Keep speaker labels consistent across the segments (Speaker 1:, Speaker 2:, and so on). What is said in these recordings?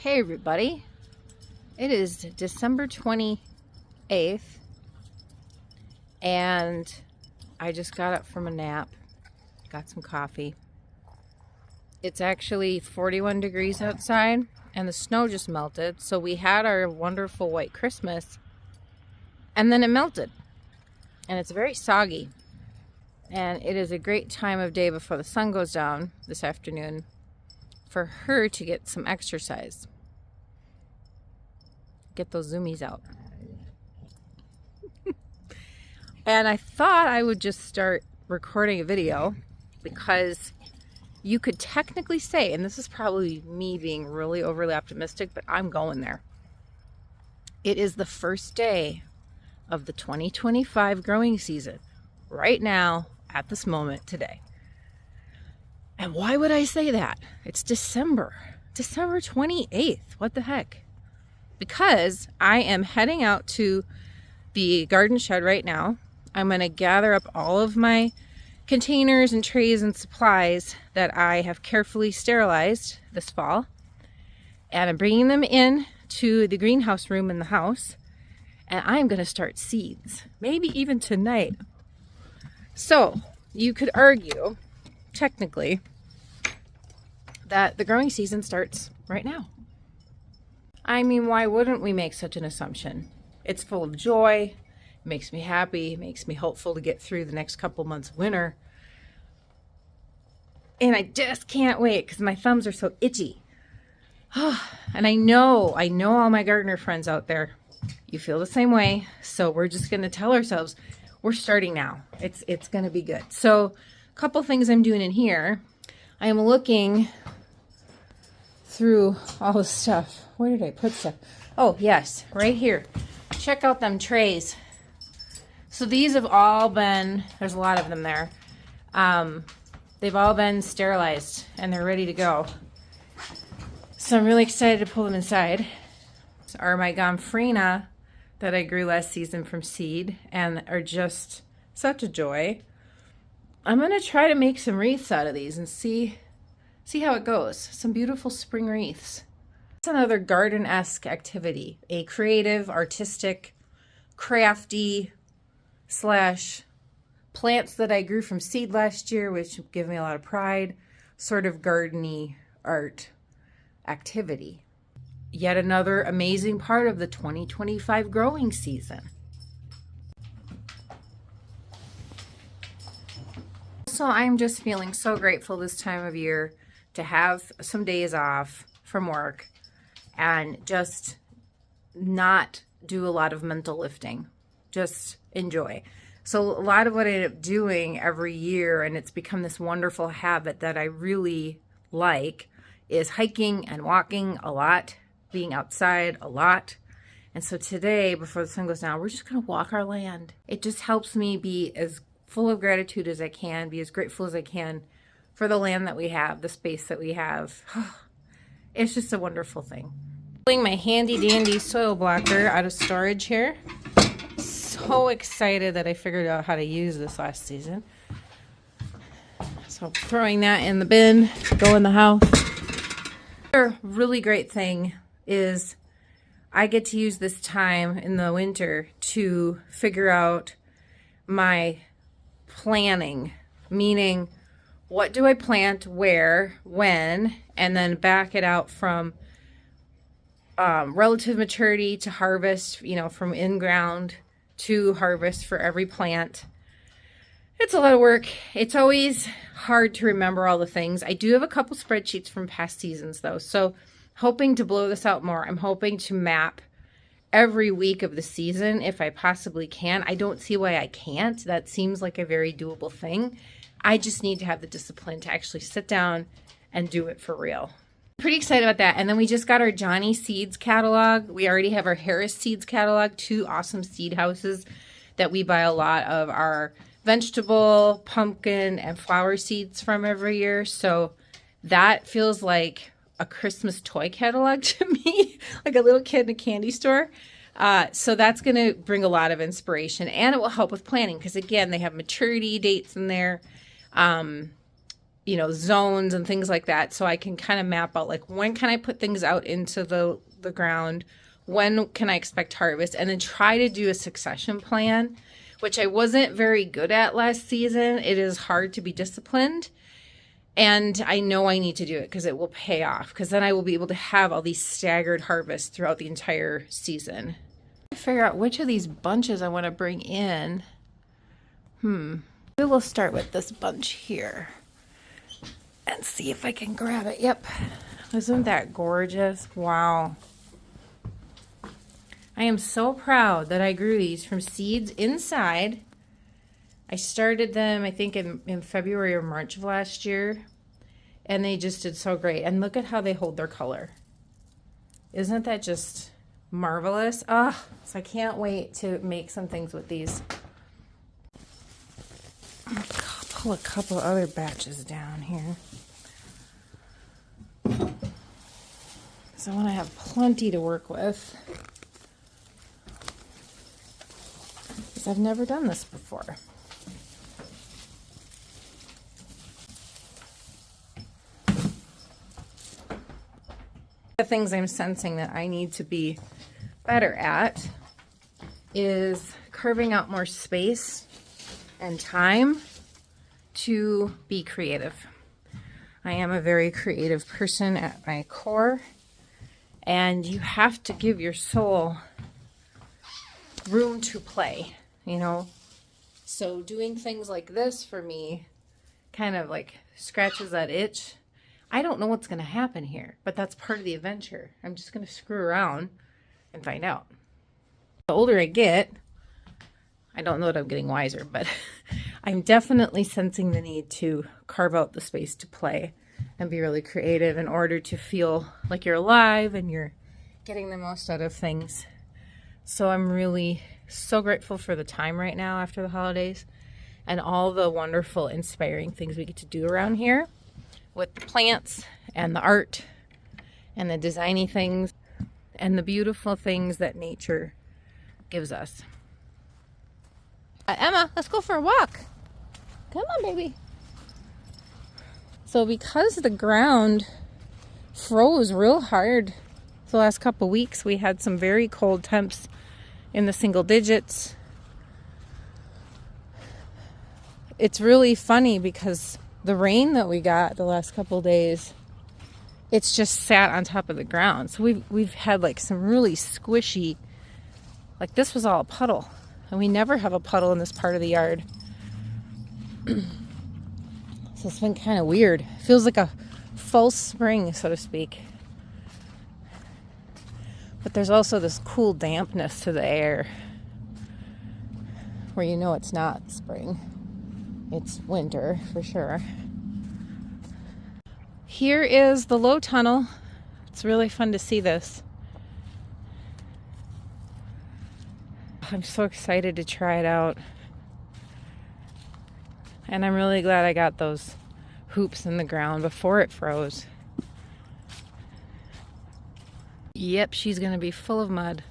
Speaker 1: Hey everybody, it is December 28th and I just got up from a nap, got some coffee. It's actually 41 degrees outside and the snow just melted, so we had our wonderful white Christmas and then it melted and it's very soggy, and it is a great time of day before the sun goes down this afternoon for her to get some exercise. Get those zoomies out. And I thought I would just start recording a video because you could technically say, and this is probably me being really overly optimistic, but I'm going there. It is the first day of the 2025 growing season right now at this moment today. And why would I say that? It's December 28th. What the heck? Because I am heading out to the garden shed right now. I'm going to gather up all of my containers and trays and supplies that I have carefully sterilized this fall. And I'm bringing them in to the greenhouse room in the house. And I'm going to start seeds. Maybe even tonight. So you could argue, technically, that the growing season starts right now. I mean, why wouldn't we make such an assumption? It's full of joy, it makes me happy, it makes me hopeful to get through the next couple months of winter. And I just can't wait because my thumbs are so itchy. And I know all my gardener friends out there, you feel the same way. So we're just going to tell ourselves, we're starting now. It's going to be good. So a couple things I'm doing in here. I am looking through all the stuff. Where did I put stuff? Oh, yes, right here. Check out them trays. So these have all been, there's a lot of them there. They've all been sterilized and they're ready to go. So I'm really excited to pull them inside. These are my gomphrena that I grew last season from seed and are just such a joy. I'm going to try to make some wreaths out of these and see how it goes. Some beautiful spring wreaths. It's another garden-esque activity, a creative, artistic, crafty / plants that I grew from seed last year, which give me a lot of pride, sort of garden-y art activity. Yet another amazing part of the 2025 growing season. So I'm just feeling so grateful this time of year to have some days off from work and just not do a lot of mental lifting, just enjoy. So a lot of what I end up doing every year, and it's become this wonderful habit that I really like, is hiking and walking a lot, being outside a lot. And so today, before the sun goes down, we're just going to walk our land. It just helps me be as full of gratitude as I can, be as grateful as I can for the land that we have, the space that we have. It's just a wonderful thing. Pulling my handy dandy soil blocker out of storage here. So excited that I figured out how to use this last season. So throwing that in the bin to go in the house. Another really great thing is I get to use this time in the winter to figure out my planning, meaning what do I plant, where, when, and then back it out from relative maturity to harvest, from in-ground to harvest for every plant. It's a lot of work. It's always hard to remember all the things. I do have a couple spreadsheets from past seasons though, so hoping to blow this out more. I'm hoping to map every week of the season if I possibly can. I don't see why I can't. That seems like a very doable thing. I just need to have the discipline to actually sit down and do it for real. Pretty excited about that. And then we just got our Johnny Seeds catalog. We already have our Harris Seeds catalog, 2 awesome seed houses that we buy a lot of our vegetable, pumpkin, and flower seeds from every year. So that feels like a Christmas toy catalog to me, like a little kid in a candy store. So that's going to bring a lot of inspiration, and it will help with planning because, again, they have maturity dates in there. you know, zones and things like that, so I can kind of map out like when can I put things out into the ground, when can I expect harvest, and then try to do a succession plan, which I wasn't very good at last season. It is hard to be disciplined, and I know I need to do it because it will pay off, because then I will be able to have all these staggered harvests throughout the entire season. Figure out which of these bunches I want to bring in. We will start with this bunch here and see if I can grab it. Yep. Isn't that gorgeous? Wow. I am so proud that I grew these from seeds inside. I started them, I think, in February or March of last year, and they just did so great. And look at how they hold their color. Isn't that just marvelous? So I can't wait to make some things with these. I'll pull a couple other batches down here, so I want to have plenty to work with, because I've never done this before. The things I'm sensing that I need to be better at is carving out more space and time to be creative. I am a very creative person at my core, and you have to give your soul room to play, you know? So doing things like this for me kind of like scratches that itch. I don't know what's going to happen here, but that's part of the adventure. I'm just going to screw around and find out. The older I get, I don't know that I'm getting wiser, but I'm definitely sensing the need to carve out the space to play and be really creative in order to feel like you're alive and you're getting the most out of things. So I'm really so grateful for the time right now after the holidays and all the wonderful, inspiring things we get to do around here with the plants and the art and the designy things and the beautiful things that nature gives us. Emma, let's go for a walk. Come on, baby. So because the ground froze real hard the last couple weeks, we had some very cold temps in the single digits. It's really funny because the rain that we got the last couple days, it's just sat on top of the ground. So we've had like some really squishy, like this was all a puddle. And we never have a puddle in this part of the yard. So it's been kind of weird. It feels like a false spring, so to speak. But there's also this cool dampness to the air where you know it's not spring. It's winter for sure. Here is the low tunnel. It's really fun to see this. I'm so excited to try it out. And I'm really glad I got those hoops in the ground before it froze. Yep, she's gonna be full of mud.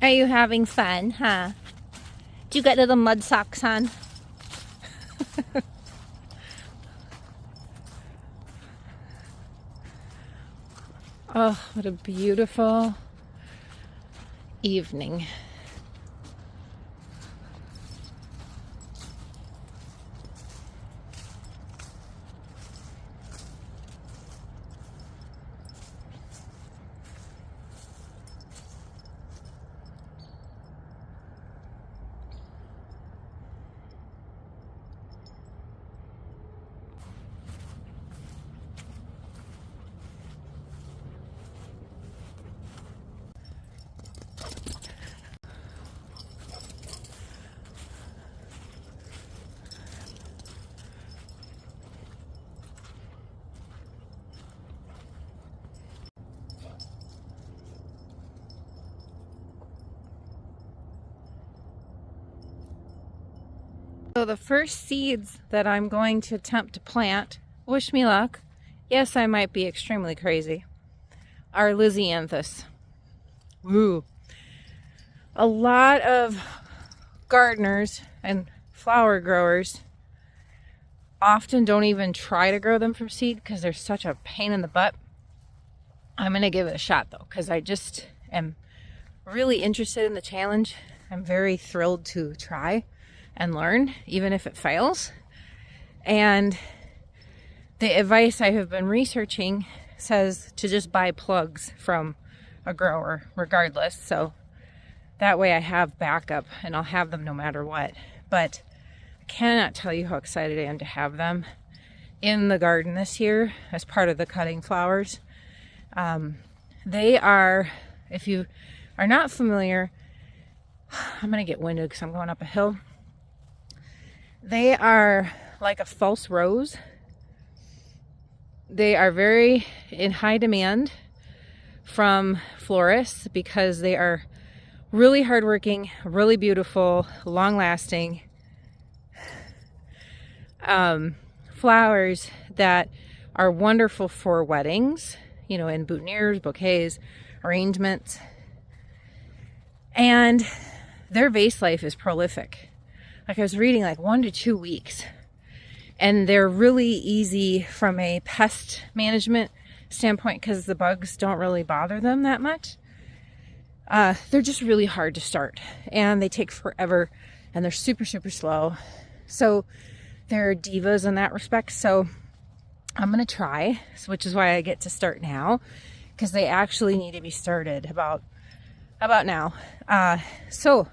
Speaker 1: Are you having fun, huh? Do you get little mud socks on? Oh, what a beautiful evening. So the first seeds that I'm going to attempt to plant, wish me luck, yes, I might be extremely crazy, are lisianthus. Woo! a lot of gardeners and flower growers often don't even try to grow them from seed because they're such a pain in the butt. I'm going to give it a shot though, because I just am really interested in the challenge. I'm very thrilled to try and learn, even if it fails. And the advice I have been researching says to just buy plugs from a grower regardless. So that way I have backup and I'll have them no matter what. But I cannot tell you how excited I am to have them in the garden this year as part of the cutting flowers. They are, if you are not familiar, I'm going to get winded because I'm going up a hill. They are like a false rose. They are very in high demand from florists because they are really hardworking, really beautiful, long-lasting flowers that are wonderful for weddings, you know, in boutonnieres, bouquets, arrangements. And their vase life is prolific. Like I was reading, like 1 to 2 weeks. And they're really easy from a pest management standpoint because the bugs don't really bother them that much. They're just really hard to start and they take forever and they're super, super slow. So they're divas in that respect. So I'm going to try, which is why I get to start now, because they actually need to be started about now. So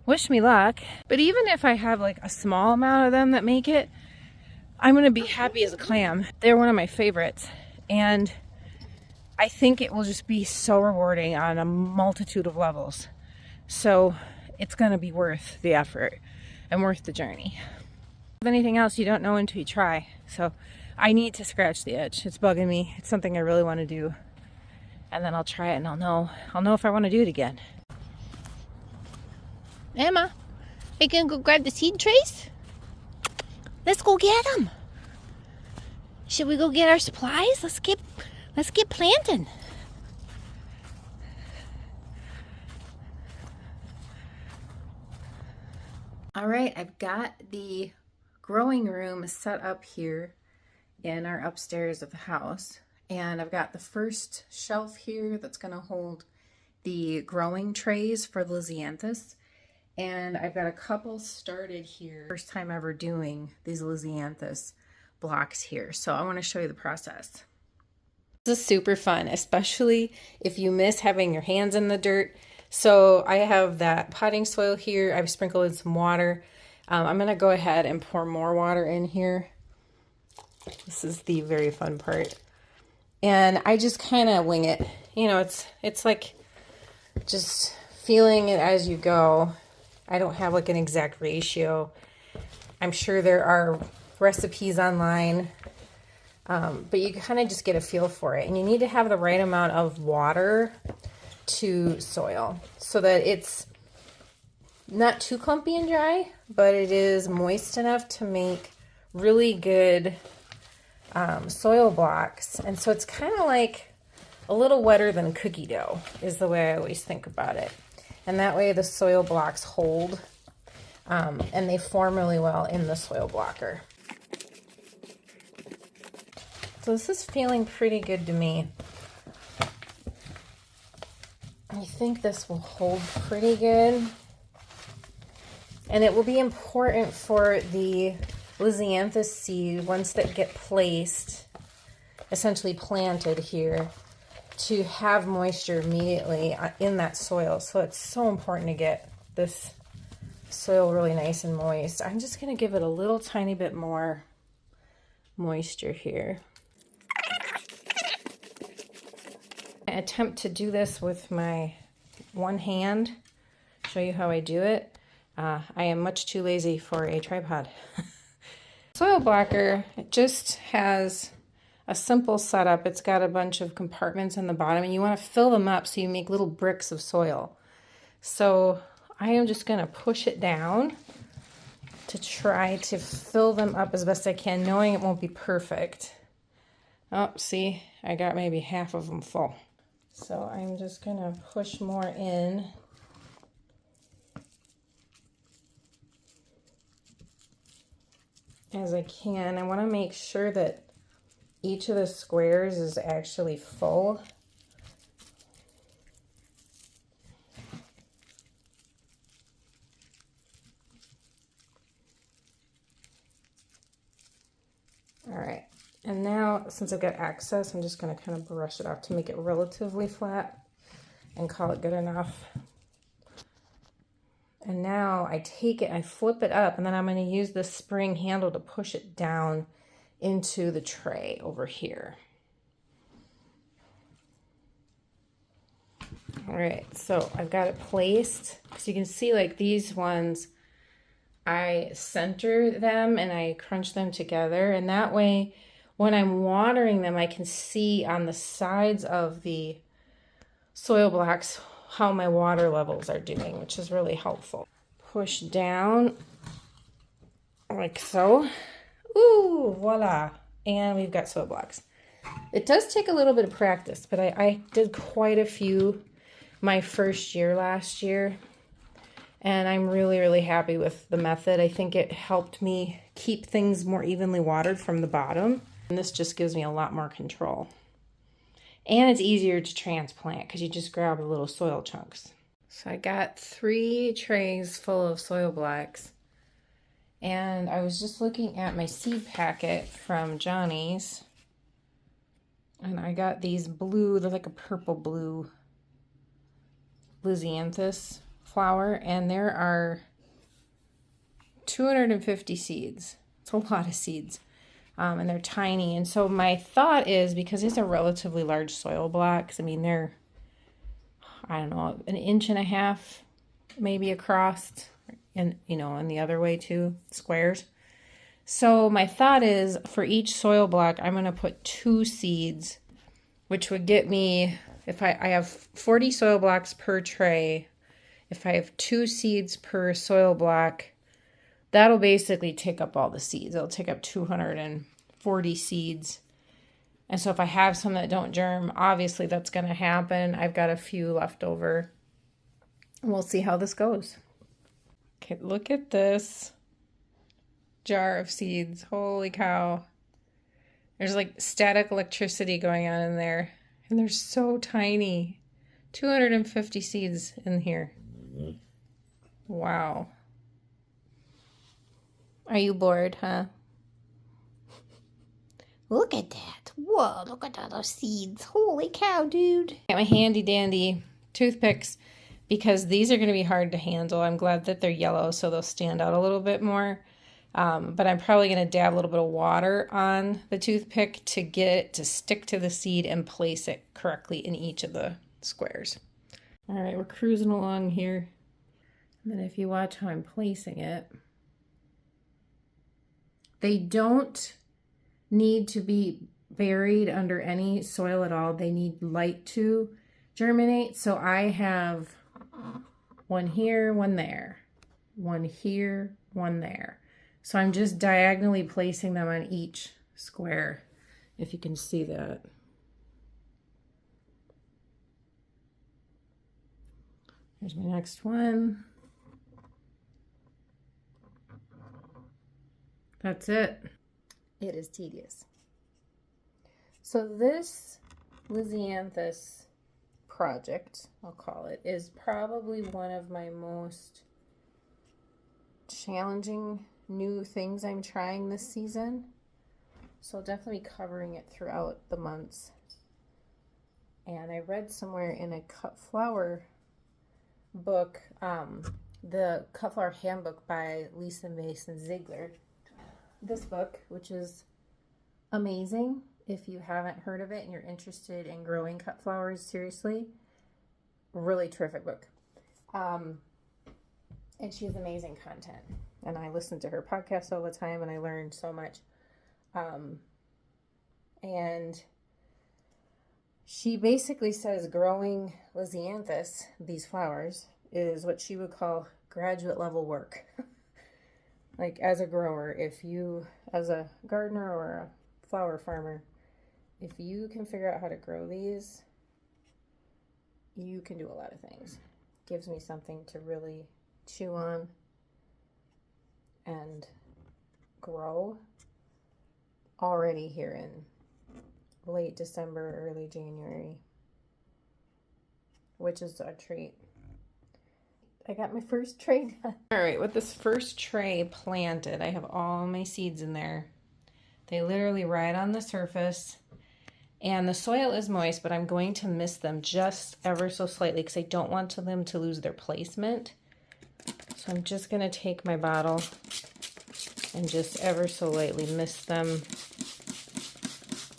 Speaker 1: wish me luck. But even if I have like a small amount of them that make it, I'm going to be happy as a clam. They're one of my favorites. And I think it will just be so rewarding on a multitude of levels. So it's going to be worth the effort and worth the journey. If anything else, you don't know until you try. So I need to scratch the itch. It's bugging me. It's something I really want to do. And then I'll try it and I'll know if I want to do it again. Emma, are you going to go grab the seed trays? Let's go get them. Should we go get our supplies? Let's get planting. All right, I've got the growing room set up here in our upstairs of the house. And I've got the first shelf here that's going to hold the growing trays for the lisianthus. And I've got a couple started here. First time ever doing these lisianthus blocks here. So I want to show you the process. This is super fun, especially if you miss having your hands in the dirt. So I have that potting soil here. I've sprinkled in some water. I'm going to go ahead and pour more water in here. This is the very fun part. And I just kind of wing it. You know, it's like just feeling it as you go. I don't have like an exact ratio. I'm sure there are recipes online, but you kind of just get a feel for it. And you need to have the right amount of water to soil so that it's not too clumpy and dry, but it is moist enough to make really good soil blocks. And so it's kind of like a little wetter than cookie dough is the way I always think about it. And that way the soil blocks hold and they form really well in the soil blocker. So this is feeling pretty good to me. I think this will hold pretty good. And it will be important for the lisianthus seed, once they get placed, essentially planted here, to have moisture immediately in that soil. So it's so important to get this soil really nice and moist. I'm just going to give it a little tiny bit more moisture here. I attempt to do this with my one hand, show you how I do it. I am much too lazy for a tripod. Soil blocker, it just has a simple setup. It's got a bunch of compartments in the bottom and you want to fill them up so you make little bricks of soil. So I am just going to push it down to try to fill them up as best I can, knowing it won't be perfect. Oh, see, I got maybe half of them full. So I'm just going to push more in as I can. I want to make sure that each of the squares is actually full. All right, and now since I've got excess, I'm just going to kind of brush it off to make it relatively flat and call it good enough. And now I take it, I flip it up, and then I'm going to use the spring handle to push it down into the tray over here. All right, so I've got it placed. So you can see like these ones, I center them and I crunch them together. And that way, when I'm watering them, I can see on the sides of the soil blocks how my water levels are doing, which is really helpful. Push down like so. Ooh, voila. And we've got soil blocks. It does take a little bit of practice, but I did quite a few my first year last year. And I'm really, really happy with the method. I think it helped me keep things more evenly watered from the bottom. And this just gives me a lot more control. And it's easier to transplant because you just grab the little soil chunks. So I got 3 trays full of soil blocks. And I was just looking at my seed packet from Johnny's. And I got these blue, they're like a purple blue lisianthus flower. And there are 250 seeds. It's a lot of seeds. And they're tiny. And so my thought is, because these are relatively large soil blocks, I mean, they're, I don't know, 1.5 inches maybe across, and, you know, and the other way too, squares. So my thought is, for each soil block, I'm going to put 2 seeds, which would get me, if I have 40 soil blocks per tray, if I have 2 seeds per soil block, that'll basically take up all the seeds. It'll take up 240 seeds. And so if I have some that don't germ, obviously that's going to happen. I've got a few left over. We'll see how this goes. Okay, look at this jar of seeds. Holy cow. There's like static electricity going on in there. And they're so tiny. 250 seeds in here. Wow. Are you bored, huh? Look at that. Whoa, look at all those seeds. Holy cow, dude. Got my handy dandy toothpicks because these are going to be hard to handle. I'm glad that they're yellow so they'll stand out a little bit more. But I'm probably going to dab a little bit of water on the toothpick to get it to stick to the seed and place it correctly in each of the squares. All right, we're cruising along here. And then if you watch how I'm placing it, they don't need to be buried under any soil at all. They need light to germinate. So I have one here, one there, one here, one there. So I'm just diagonally placing them on each square, if you can see that. Here's my next one. That's it. It is tedious. So this lisianthus project, I'll call it, is probably one of my most challenging new things I'm trying this season. So I'll definitely be covering it throughout the months. And I read somewhere in a cut flower book, the Cut Flower Handbook by Lisa Mason Ziegler. This book, which is amazing if you haven't heard of it and you're interested in growing cut flowers seriously. Really terrific book. And she has amazing content. And I listen to her podcast all the time and I learned so much. And she basically says growing lisianthus, these flowers, is what she would call graduate level work. Like as a grower, if you, as a gardener or a flower farmer, if you can figure out how to grow these, you can do a lot of things. Gives me something to really chew on and grow already here in late December, early January, which is a treat. I got my first tray done. All right, with this first tray planted, I have all my seeds in there. They literally right on the surface, and the soil is moist, but I'm going to mist them just ever so slightly because I don't want them to lose their placement. So I'm just gonna take my bottle and just ever so lightly mist them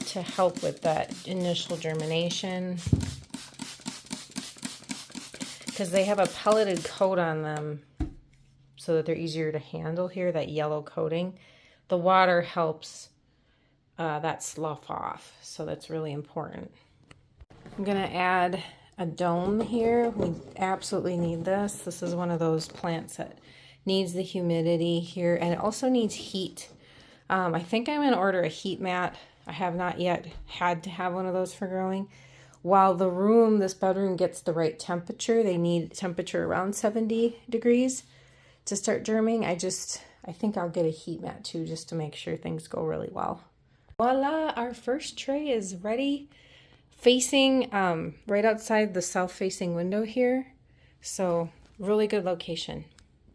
Speaker 1: to help with that initial germination, because they have a pelleted coat on them so that they're easier to handle here, that yellow coating. The water helps that slough off, so that's really important. I'm gonna add a dome here. We absolutely need this. This is one of those plants that needs the humidity here, and it also needs heat. I think I'm gonna order a heat mat. I have not yet had to have one of those for growing. While the room, this bedroom, gets the right temperature, they need temperature around 70 degrees to start germing. I think I'll get a heat mat too, just to make sure things go really well. Voila, our first tray is ready, facing right outside the south-facing window here. So really good location.